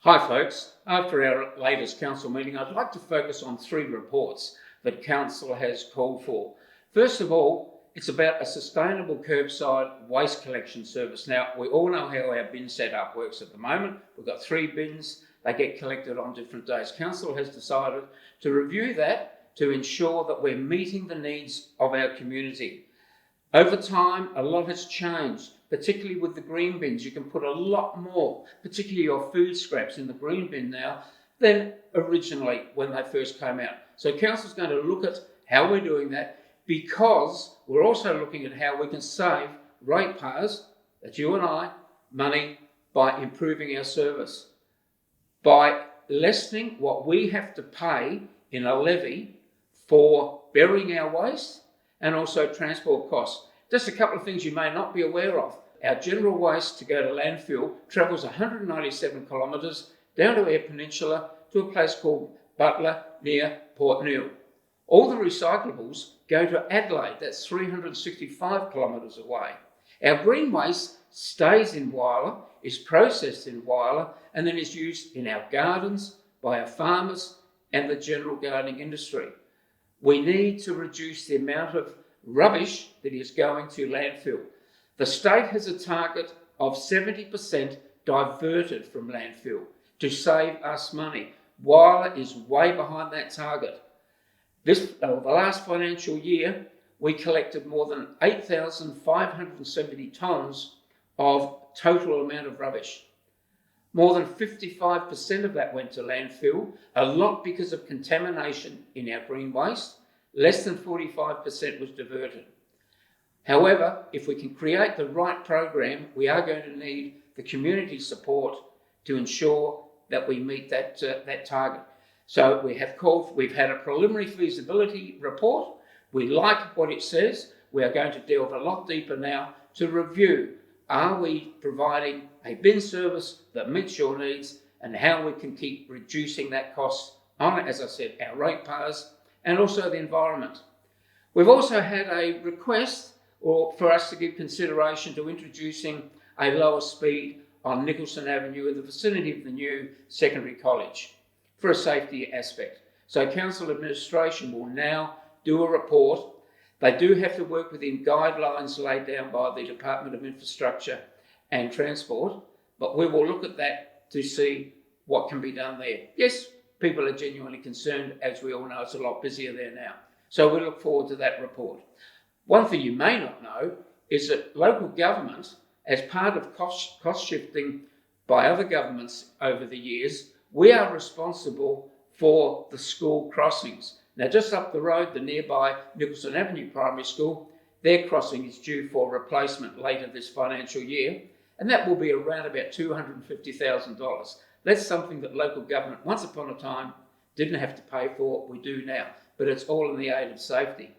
Hi folks, after our latest council meeting, I'd like to focus on 3 reports that council has called for. First of all, it's about a sustainable curbside waste collection service. Now, we all know how our bin setup works at the moment. We've got 3 bins, they get collected on different days. Council has decided to review that to ensure that we're meeting the needs of our community. Over time, a lot has changed, particularly with the green bins. You can put a lot more, particularly your food scraps, in the green bin now than originally when they first came out. So council's going to look at how we're doing that, because we're also looking at how we can save ratepayers, that's you and I, money by improving our service, by lessening what we have to pay in a levy for burying our waste and also transport costs. Just a couple of things you may not be aware of. Our general waste to go to landfill travels 197 kilometres down to Eyre Peninsula to a place called Butler near Port Neal. All the recyclables go to Adelaide, that's 365 kilometres away. Our green waste stays in Whyalla, is processed in Whyalla, and then is used in our gardens, by our farmers and the general gardening industry. We need to reduce the amount of rubbish that is going to landfill. The state has a target of 70% diverted from landfill to save us money. Whyalla is way behind that target. The last financial year, we collected more than 8,570 tonnes of total amount of rubbish. More than 55% of that went to landfill, a lot because of contamination in our green waste. Less than 45% was diverted. However, if we can create the right program, we are going to need the community support to ensure that we meet that target. So we've had a preliminary feasibility report. We like what it says. We are going to delve a lot deeper now to review, are we providing a bin service that meets your needs, and how we can keep reducing that cost on, as I said, our ratepayers and also the environment. We've also had a request for us to give consideration to introducing a lower speed on Nicholson Avenue in the vicinity of the new secondary college for a safety aspect. So council administration will now do a report. They do have to work within guidelines laid down by the Department of Infrastructure and Transport, but we will look at that to see what can be done there. Yes, people are genuinely concerned. As we all know, it's a lot busier there now. So we look forward to that report. One thing you may not know is that local government, as part of cost shifting by other governments over the years, we are responsible for the school crossings. Now, just up the road, the nearby Nicholson Avenue Primary School, their crossing is due for replacement later this financial year, and that will be around about $250,000. That's something that local government, once upon a time, didn't have to pay for. We do now, but it's all in the aid of safety.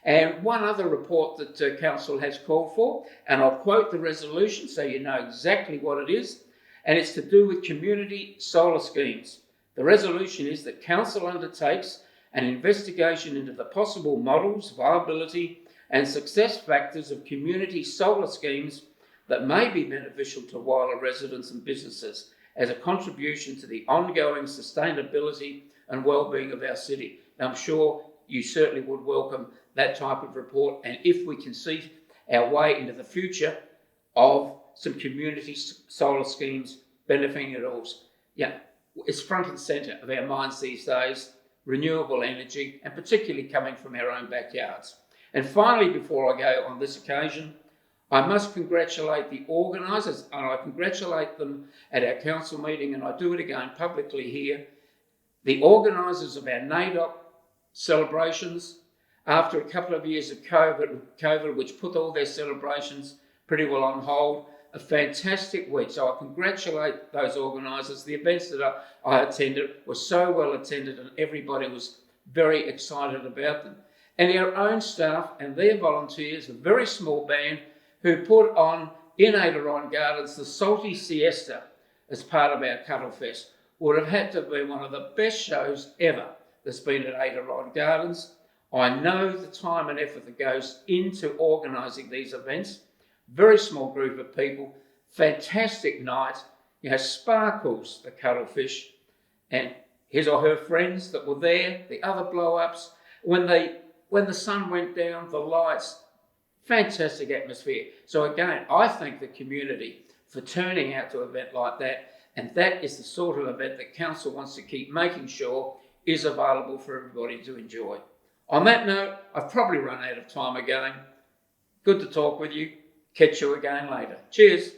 And one other report that council has called for, and I'll quote the resolution so you know exactly what it is, and it's to do with community solar schemes. The resolution is that council undertakes an investigation into the possible models, viability and success factors of community solar schemes that may be beneficial to Whyalla residents and businesses as a contribution to the ongoing sustainability and well-being of our city. Now, I'm sure you certainly would welcome that type of report, and if we can see our way into the future of some community solar schemes benefiting it all. Yeah, it's front and centre of our minds these days, renewable energy, and particularly coming from our own backyards. And finally, before I go on this occasion, I must congratulate the organisers, and I congratulate them at our council meeting, and I do it again publicly here, the organisers of our NAIDOC celebrations. After a couple of years of COVID, which put all their celebrations pretty well on hold, a fantastic week. So I congratulate those organisers. The events that I attended were so well attended, and everybody was very excited about them. And our own staff and their volunteers, a very small band, who put on in Aileron Gardens the Salty Siesta as part of our Cuttle Fest, would have had to be one of the best shows ever that's been at Aileron Gardens. I know the time and effort that goes into organising these events. Very small group of people, fantastic night, Sparkles, the cuttlefish, and his or her friends that were there, the other blow-ups. When the sun went down, the lights, fantastic atmosphere. So again, I thank the community for turning out to an event like that, and that is the sort of event that council wants to keep making sure is available for everybody to enjoy. On that note, I've probably run out of time again. Good to talk with you. Catch you again later. Cheers.